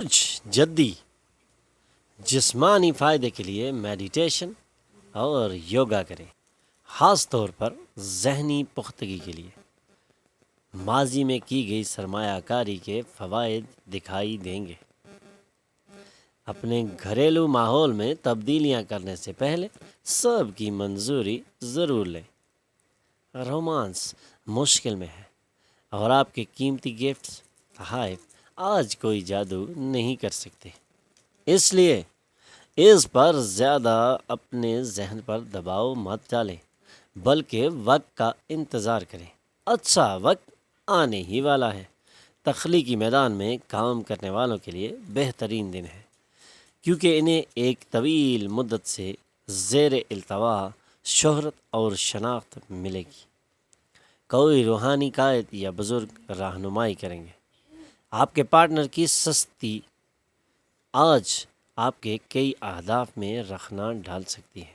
کچھ جدی جسمانی فائدے کے لیے میڈیٹیشن اور یوگا کریں، خاص طور پر ذہنی پختگی کے لیے۔ ماضی میں کی گئی سرمایہ کاری کے فوائد دکھائی دیں گے۔ اپنے گھریلو ماحول میں تبدیلیاں کرنے سے پہلے سب کی منظوری ضرور لیں۔ رومانس مشکل میں ہے اور آپ کے قیمتی گفٹس تحائف آج کوئی جادو نہیں کر سکتے، اس لیے اس پر زیادہ اپنے ذہن پر دباؤ مت ڈالیں، بلکہ وقت کا انتظار کریں۔ اچھا وقت آنے ہی والا ہے۔ تخلیقی میدان میں کام کرنے والوں کے لیے بہترین دن ہے، کیونکہ انہیں ایک طویل مدت سے زیر التوا شہرت اور شناخت ملے گی۔ کوئی روحانی قائد یا بزرگ رہنمائی کریں گے۔ آپ کے پارٹنر کی سستی آج آپ کے کئی اہداف میں رخنہ ڈال سکتی ہے،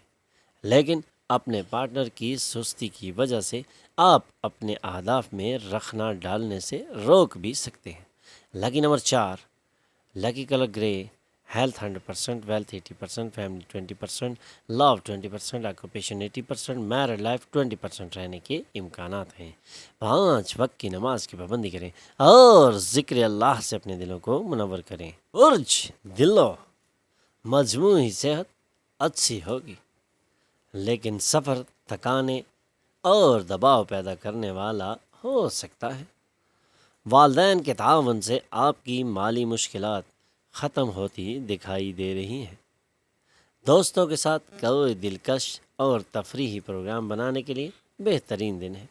لیکن اپنے پارٹنر کی سستی کی وجہ سے آپ اپنے اہداف میں رخنہ ڈالنے سے روک بھی سکتے ہیں۔ لکی نمبر 4، لکی کلر گرے، ہیلتھ 100%، ویلتھ 80%، فیملی 20%، لو 20%، آکوپیشن 80%، میرڈ لائف 20% رہنے کے امکانات ہیں۔ 5 وقت کی نماز کی پابندی کریں اور ذکر اللہ سے اپنے دلوں کو منور کریں۔ برج دلو، مجموعی صحت اچھی ہوگی، لیکن سفر تھکانے اور دباؤ پیدا کرنے والا ہو سکتا ہے۔ والدین کے تعاون سے آپ کی مالی مشکلات ختم ہوتی دکھائی دے رہی ہیں۔ دوستوں کے ساتھ کوئی دلکش اور تفریحی پروگرام بنانے کے لیے بہترین دن ہے۔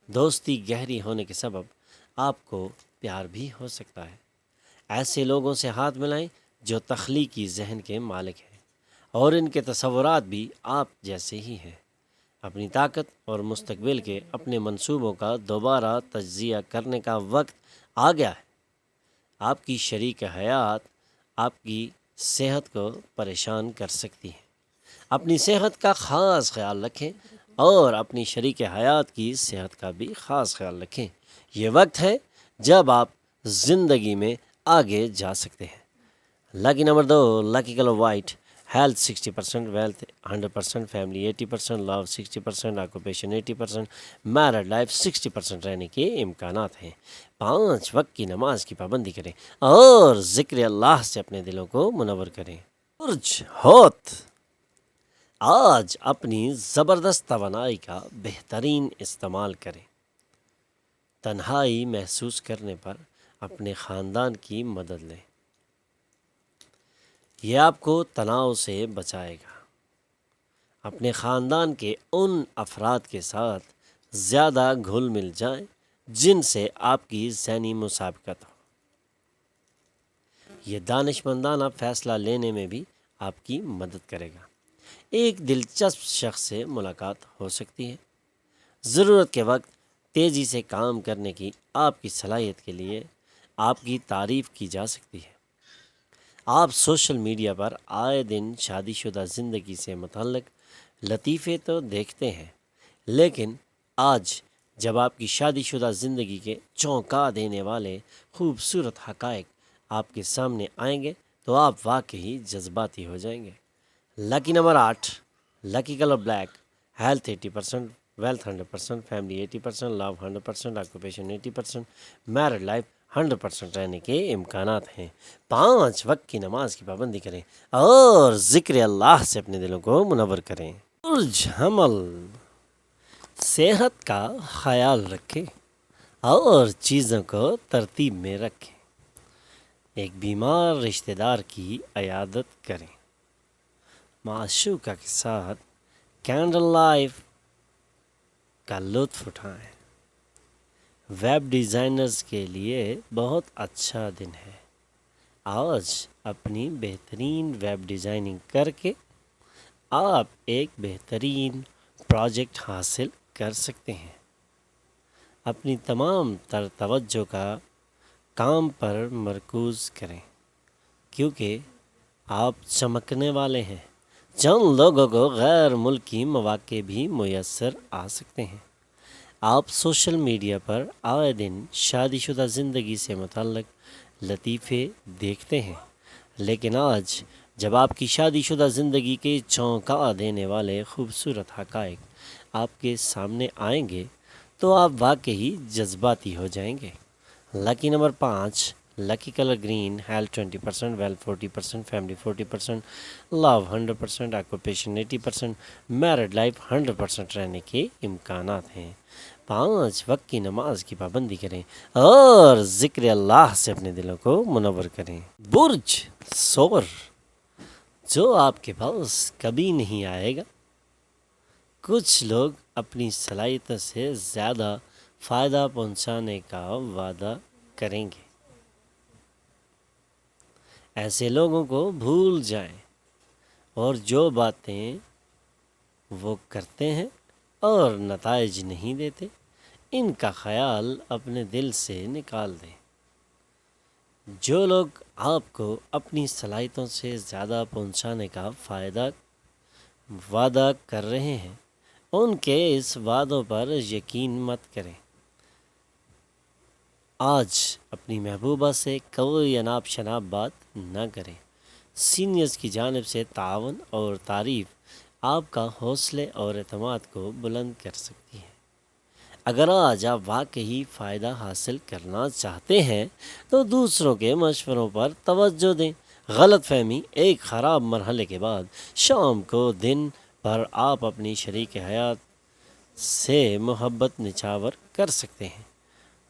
دوستی گہری ہونے کے سبب آپ کو پیار بھی ہو سکتا ہے۔ ایسے لوگوں سے ہاتھ ملائیں جو تخلیقی ذہن کے مالک ہیں اور ان کے تصورات بھی آپ جیسے ہی ہیں۔ اپنی طاقت اور مستقبل کے اپنے منصوبوں کا دوبارہ تجزیہ کرنے کا وقت آ گیا ہے۔ آپ کی شریک حیات آپ کی صحت کو پریشان کر سکتی ہے۔ اپنی صحت کا خاص خیال رکھیں اور اپنی شریک حیات کی صحت کا بھی خاص خیال رکھیں۔ یہ وقت ہے جب آپ زندگی میں آگے جا سکتے ہیں۔ Lucky number 2، lucky colour white, health 60%، wealth 100%، family 80%، love 60%، occupation 80%، married life 60% رہنے کے امکانات ہیں۔ 5 وقت کی نماز کی پابندی کریں اور ذکر اللہ سے اپنے دلوں کو منور کریں۔ برج ہوت، آج اپنی زبردست توانائی کا بہترین استعمال کریں۔ تنہائی محسوس کرنے پر اپنے خاندان کی مدد لیں، یہ آپ کو تناؤ سے بچائے گا۔ اپنے خاندان کے ان افراد کے ساتھ زیادہ گھل مل جائیں جن سے آپ کی ذہنی مسابقت ہو، یہ دانشمندانہ فیصلہ لینے میں بھی آپ کی مدد کرے گا۔ ایک دلچسپ شخص سے ملاقات ہو سکتی ہے۔ ضرورت کے وقت تیزی سے کام کرنے کی آپ کی صلاحیت کے لیے آپ کی تعریف کی جا سکتی ہے۔ آپ سوشل میڈیا پر آئے دن شادی شدہ زندگی سے متعلق لطیفے تو دیکھتے ہیں، لیکن آج جب آپ کی شادی شدہ زندگی کے چونکا دینے والے خوبصورت حقائق آپ کے سامنے آئیں گے تو آپ واقعی جذباتی ہو جائیں گے۔ Lucky number 8، lucky colour black, health 80%، wealth 100%، family 80%، love 100%، occupation 80%، married life 100% رہنے کے امکانات ہیں۔ 5 وقت کی نماز کی پابندی کریں اور ذکر اللہ سے اپنے دلوں کو منور کریں۔ برج حمل، صحت کا خیال رکھیں اور چیزوں کو ترتیب میں رکھیں۔ ایک بیمار رشتہ دار کی عیادت کریں۔ معشوقہ کے ساتھ کینڈل لائف کا لطف اٹھائیں۔ ویب ڈیزائنرز کے لیے بہت اچھا دن ہے۔ آج اپنی بہترین ویب ڈیزائننگ کر کے آپ ایک بہترین پروجیکٹ حاصل کر سکتے ہیں۔ اپنی تمام تر توجہ کا کام پر مرکوز کریں، کیونکہ آپ چمکنے والے ہیں۔ چند لوگوں کو غیر ملکی مواقع بھی میسر آ سکتے ہیں۔ آپ سوشل میڈیا پر آئے دن شادی شدہ زندگی سے متعلق لطیفے دیکھتے ہیں، لیکن آج جب آپ کی شادی شدہ زندگی کے چونکا دینے والے خوبصورت حقائق آپ کے سامنے آئیں گے تو آپ واقعی جذباتی ہو جائیں گے۔ Lucky number 5، lucky colour green, health 20%، wealth 40%، family 40%، love 100%، occupation 80%، married life 100% رہنے کے امکانات ہیں۔ 5 وقت کی نماز کی پابندی کریں اور ذکر اللہ سے اپنے دلوں کو منور کریں۔ برج سور، جو آپ کے پاس کبھی نہیں آئے گا۔ کچھ لوگ اپنی صلاحیت سے زیادہ فائدہ پہنچانے کا وعدہ کریں گے۔ ایسے لوگوں کو بھول جائیں اور جو باتیں وہ کرتے ہیں اور نتائج نہیں دیتے، ان کا خیال اپنے دل سے نکال دیں۔ جو لوگ آپ کو اپنی صلاحیتوں سے زیادہ پہنچانے کا وعدہ کر رہے ہیں، ان کے اس وعدوں پر یقین مت کریں۔ آج اپنی محبوبہ سے کوئی اناپ شناپ بات نہ کریں۔ سینئرز کی جانب سے تعاون اور تعریف آپ کا حوصلے اور اعتماد کو بلند کر سکتی ہے۔ اگر آج آپ واقعی فائدہ حاصل کرنا چاہتے ہیں تو دوسروں کے مشوروں پر توجہ دیں۔ غلط فہمی ایک خراب مرحلے کے بعد شام کو دن پر آپ اپنی شریک حیات سے محبت نچھاور کر سکتے ہیں۔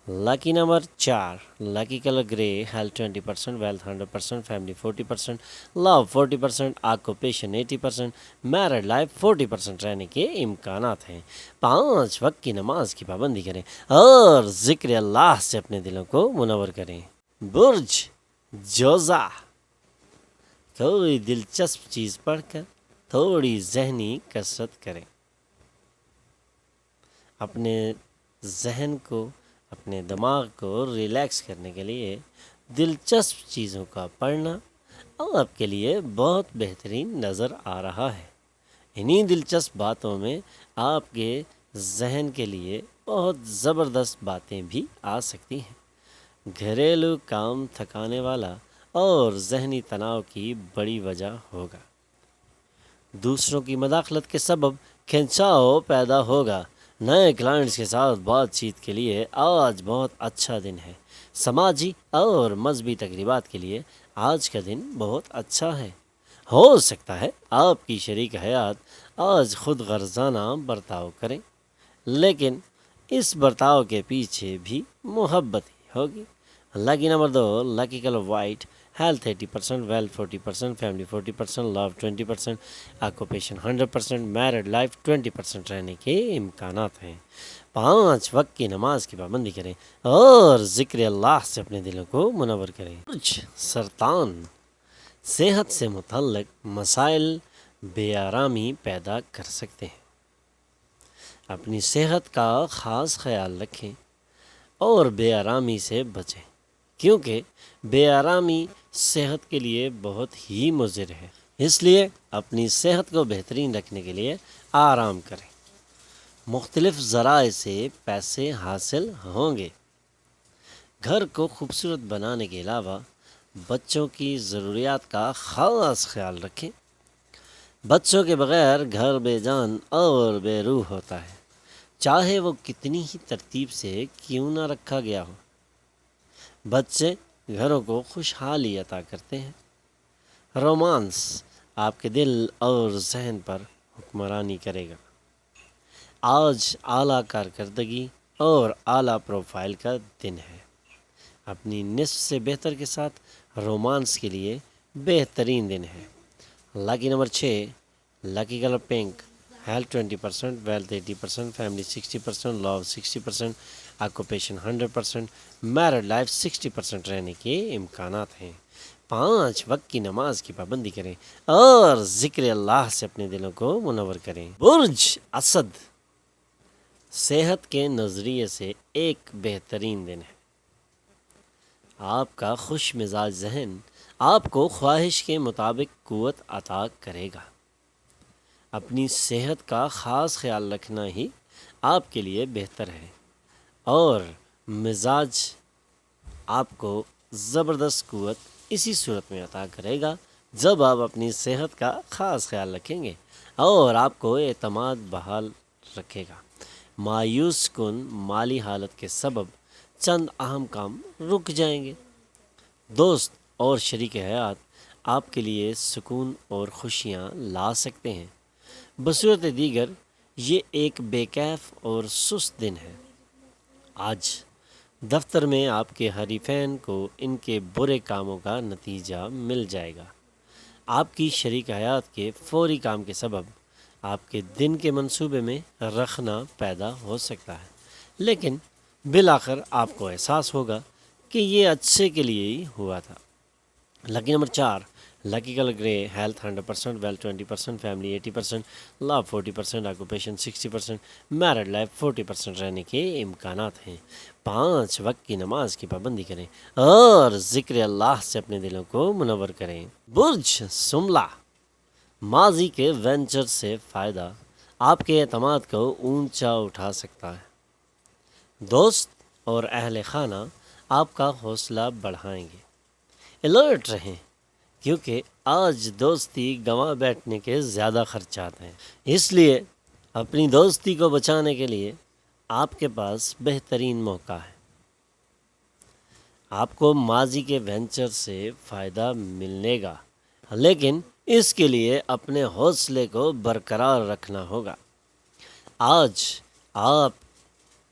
لکی نمبر 4، لکی کلر گرے، ہیلتھ 20%، ویلتھ 100%، فیملی 40%، لو 40%، آکوپیشن 80%، میرڈ لائف 40% رہنے کے امکانات ہیں۔ 5 وقت کی نماز کی پابندی کریں اور ذکر اللہ سے اپنے دلوں کو منور کریں۔ برج جوزا، کوئی دلچسپ چیز پڑھ کر تھوڑی ذہنی کسرت کریں۔ اپنے ذہن کو، اپنے دماغ کو ریلیکس کرنے کے لیے دلچسپ چیزوں کا پڑھنا آپ کے لیے بہت بہترین نظر آ رہا ہے۔ انہی دلچسپ باتوں میں آپ کے ذہن کے لیے بہت زبردست باتیں بھی آ سکتی ہیں۔ گھریلو کام تھکانے والا اور ذہنی تناؤ کی بڑی وجہ ہوگا۔ دوسروں کی مداخلت کے سبب کھنچاؤ پیدا ہوگا۔ نئے کلائنٹس کے ساتھ بات چیت کے لیے آج بہت اچھا دن ہے۔ سماجی اور مذہبی تقریبات کے لیے آج کا دن بہت اچھا ہے۔ ہو سکتا ہے آپ کی شریک حیات آج خود غرضانہ برتاؤ کریں، لیکن اس برتاؤ کے پیچھے بھی محبت ہی ہوگی۔ Lucky number 2، lucky colour white, health 80%، wealth 40%، family 40%، love 20%، occupation 100%، married life 20% رہنے کے امکانات ہیں۔ 5 وقت کی نماز کی پابندی کریں اور ذکر اللہ سے اپنے دلوں کو منور کریں۔ سرطان، صحت سے متعلق مسائل بے آرامی پیدا کر سکتے ہیں۔ اپنی صحت کا خاص خیال رکھیں اور بے آرامی سے بچیں، کیونکہ بے آرامی صحت کے لیے بہت ہی مضر ہے۔ اس لیے اپنی صحت کو بہترین رکھنے کے لیے آرام کریں۔ مختلف ذرائع سے پیسے حاصل ہوں گے۔ گھر کو خوبصورت بنانے کے علاوہ بچوں کی ضروریات کا خاص خیال رکھیں۔ بچوں کے بغیر گھر بے جان اور بے روح ہوتا ہے، چاہے وہ کتنی ہی ترتیب سے کیوں نہ رکھا گیا ہو۔ بچے گھروں کو خوشحالی عطا کرتے ہیں۔ رومانس آپ کے دل اور ذہن پر حکمرانی کرے گا۔ آج اعلیٰ کارکردگی اور اعلیٰ پروفائل کا دن ہے۔ اپنی نصف سے بہتر کے ساتھ رومانس کے لیے بہترین دن ہے۔ Lucky number 6، lucky colour pink, health 20%، wealth 80%، family 60%، love 60%، occupation 100%، married life 60% رہنے کے امکانات ہیں۔ 5 وقت کی نماز کی پابندی کریں اور ذکر اللہ سے اپنے دلوں کو منور کریں۔ برج اسد، صحت کے نظریے سے ایک بہترین دن ہے۔ آپ کا خوش مزاج ذہن آپ کو خواہش کے مطابق قوت عطا کرے گا۔ اپنی صحت کا خاص خیال رکھنا ہی آپ کے لیے بہتر ہے اور مزاج آپ کو زبردست قوت اسی صورت میں عطا کرے گا جب آپ اپنی صحت کا خاص خیال رکھیں گے اور آپ کو اعتماد بحال رکھے گا۔ مایوس کن مالی حالت کے سبب چند اہم کام رک جائیں گے۔ دوست اور شریک حیات آپ کے لیے سکون اور خوشیاں لا سکتے ہیں۔ بصورت دیگر یہ ایک بے کیف اور سست دن ہے۔ آج دفتر میں آپ کے حریفین کو ان کے برے کاموں کا نتیجہ مل جائے گا۔ آپ کی شریک حیات کے فوری کام کے سبب آپ کے دن کے منصوبے میں رخنا پیدا ہو سکتا ہے، لیکن بالآخر آپ کو احساس ہوگا کہ یہ اچھے کے لیے ہی ہوا تھا۔ لکی نمبر 4، لکی کلر گرے، ہیلتھ 100%، ویلتھ 20%، فیملی 80%، لو 40%، آکوپیشن 60%، میرڈ لائف 40% رہنے کے امکانات ہیں۔ 5 وقت کی نماز کی پابندی کریں اور ذکر اللہ سے اپنے دلوں کو منور کریں۔ برج سملہ، ماضی کے وینچر سے فائدہ آپ کے اعتماد کو اونچا اٹھا سکتا ہے۔ دوست اور اہل خانہ آپ کا حوصلہ بڑھائیں گے۔ الرٹ رہیں کیونکہ آج دوستی گنوا بیٹھنے کے زیادہ خرچات ہیں، اس لیے اپنی دوستی کو بچانے کے لیے آپ کے پاس بہترین موقع ہے۔ آپ کو ماضی کے وینچر سے فائدہ ملنے گا، لیکن اس کے لیے اپنے حوصلے کو برقرار رکھنا ہوگا۔ آج آپ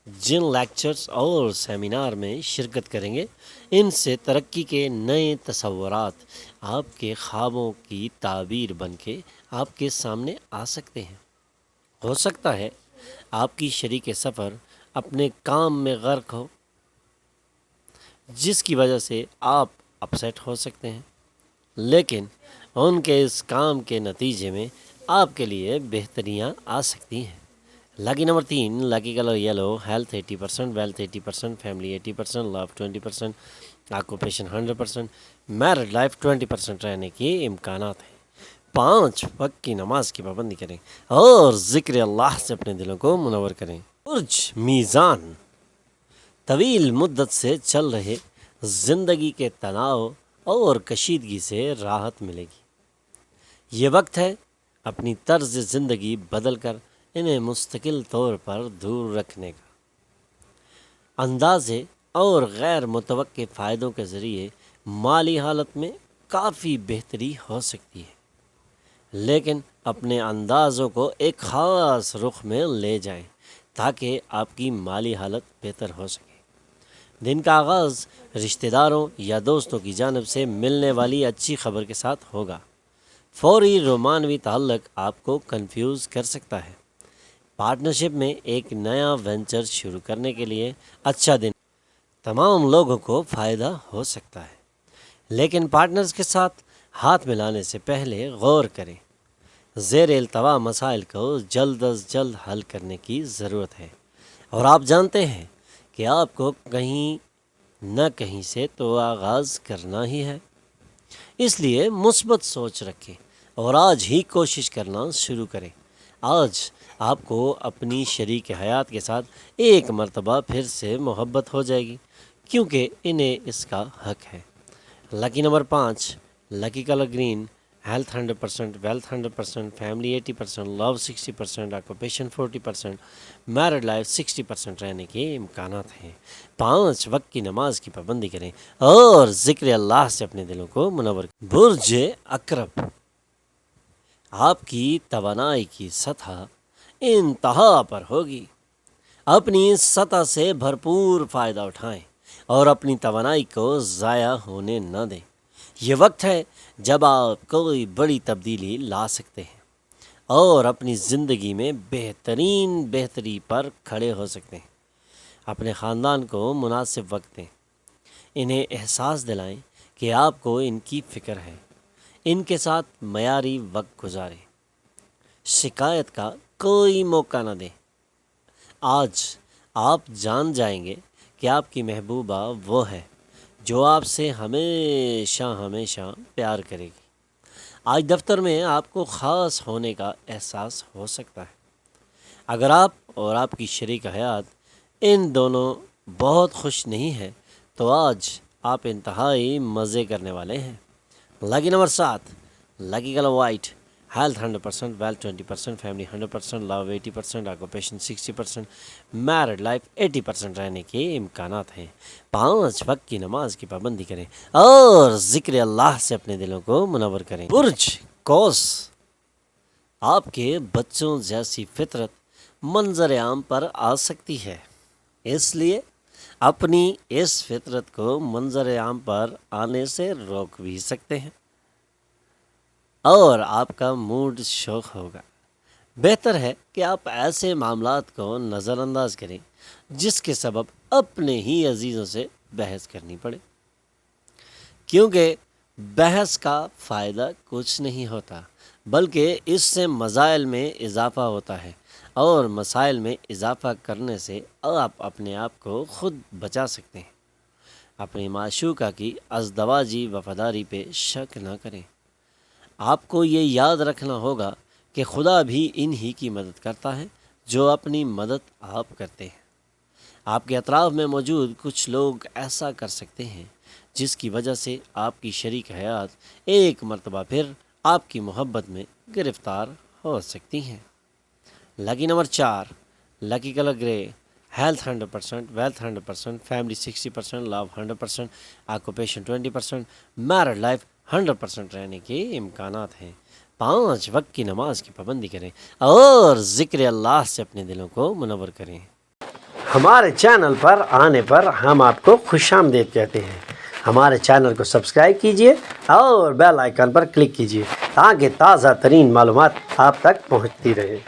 جن لیکچرز اور سیمینار میں شرکت کریں گے، ان سے ترقی کے نئے تصورات آپ کے خوابوں کی تعبیر بن کے آپ کے سامنے آ سکتے ہیں۔ ہو سکتا ہے آپ کی شریک سفر اپنے کام میں غرق ہو، جس کی وجہ سے آپ اپسیٹ ہو سکتے ہیں، لیکن ان کے اس کام کے نتیجے میں آپ کے لیے بہتریاں آ سکتی ہیں۔ Lucky number 3، lucky colour yellow, health 80%، wealth 80%، family 80%، love 20%، occupation 100%، married life 20% رہنے کے امکانات ہیں۔ 5 وقت کی نماز کی پابندی کریں اور ذکر اللہ سے اپنے دلوں کو منور کریں۔ برج میزان، طویل مدت سے چل رہے زندگی کے تناؤ اور کشیدگی سے راحت ملے گی۔ یہ وقت ہے اپنی طرز زندگی بدل کر انہیں مستقل طور پر دور رکھنے کا۔ اندازے اور غیر متوقع فائدوں کے ذریعے مالی حالت میں کافی بہتری ہو سکتی ہے، لیکن اپنے اندازوں کو ایک خاص رخ میں لے جائیں تاکہ آپ کی مالی حالت بہتر ہو سکے۔ دن کا آغاز رشتہ داروں یا دوستوں کی جانب سے ملنے والی اچھی خبر کے ساتھ ہوگا۔ فوری رومانوی تعلق آپ کو کنفیوز کر سکتا ہے۔ پارٹنرشپ میں ایک نیا وینچر شروع کرنے کے لیے اچھا دن، تمام لوگوں کو فائدہ ہو سکتا ہے، لیکن پارٹنرز کے ساتھ ہاتھ ملانے سے پہلے غور کریں۔ زیر التوا مسائل کو جلد از جلد حل کرنے کی ضرورت ہے، اور آپ جانتے ہیں کہ آپ کو کہیں نہ کہیں سے تو آغاز کرنا ہی ہے، اس لیے مثبت سوچ رکھیں اور آج ہی کوشش کرنا شروع کریں۔ آج آپ کو اپنی شریک حیات کے ساتھ ایک مرتبہ پھر سے محبت ہو جائے گی، کیونکہ انہیں اس کا حق ہے۔ Lucky number 5، lucky colour green, health 100%، wealth 100%، family 80%، love 60%، occupation 40%، married life 60% رہنے کے امکانات ہیں۔ 5 وقت کی نماز کی پابندی کریں اور ذکر اللہ سے اپنے دلوں کو منور کریں۔ برج عقرب، آپ کی توانائی کی سطح انتہا پر ہوگی۔ اپنی اس سطح سے بھرپور فائدہ اٹھائیں اور اپنی توانائی کو ضائع ہونے نہ دیں۔ یہ وقت ہے جب آپ کوئی بڑی تبدیلی لا سکتے ہیں اور اپنی زندگی میں بہتری پر کھڑے ہو سکتے ہیں۔ اپنے خاندان کو مناسب وقت دیں، انہیں احساس دلائیں کہ آپ کو ان کی فکر ہے، ان کے ساتھ معیاری وقت گزاریں، شکایت کا کوئی موقع نہ دیں۔ آج آپ جان جائیں گے کہ آپ کی محبوبہ وہ ہے جو آپ سے ہمیشہ پیار کرے گی۔ آج دفتر میں آپ کو خاص ہونے کا احساس ہو سکتا ہے۔ اگر آپ اور آپ کی شریک حیات ان دونوں بہت خوش نہیں ہیں تو آج آپ انتہائی مزے کرنے والے ہیں۔ Lucky number 7، lucky colour white, health 100%، wealth 20%، family 100%، love 80%، occupation 60%، married life 80% رہنے کے امکانات ہیں۔ 5 وقت کی نماز کی پابندی کریں اور ذکر اللہ سے اپنے دلوں کو منور کریں۔ برج قوس، آپ کے بچوں جیسی فطرت منظر عام پر آ سکتی ہے، اس لیے اپنی اس فطرت کو منظر عام پر آنے سے روک بھی سکتے ہیں اور آپ کا موڈ شوق ہوگا۔ بہتر ہے کہ آپ ایسے معاملات کو نظر انداز کریں جس کے سبب اپنے ہی عزیزوں سے بحث کرنی پڑے، کیونکہ بحث کا فائدہ کچھ نہیں ہوتا بلکہ اس سے مسائل میں اضافہ ہوتا ہے، اور مسائل میں اضافہ کرنے سے آپ اپنے آپ کو خود بچا سکتے ہیں۔ اپنی معشوقہ کی ازدواجی وفاداری پہ شک نہ کریں۔ آپ کو یہ یاد رکھنا ہوگا کہ خدا بھی انہی کی مدد کرتا ہے جو اپنی مدد آپ کرتے ہیں۔ آپ کے اطراف میں موجود کچھ لوگ ایسا کر سکتے ہیں جس کی وجہ سے آپ کی شریک حیات ایک مرتبہ پھر آپ کی محبت میں گرفتار ہو سکتی ہیں۔ لکی نمبر 4، لکی کلر گرے، ہیلتھ 100%، ویلتھ 100%، فیملی 60%، لو 100%، آکوپیشن 20%، میرڈ لائف 100% رہنے کے امکانات ہیں۔ 5 وقت کی نماز کی پابندی کریں اور ذکر اللہ سے اپنے دلوں کو منور کریں۔ ہمارے چینل پر آنے پر ہم آپ کو خوش آمدید کہتے ہیں۔ ہمارے چینل کو سبسکرائب کیجئے اور بیل آئیکن پر کلک کیجئے تاکہ تازہ ترین معلومات آپ تک پہنچتی رہے۔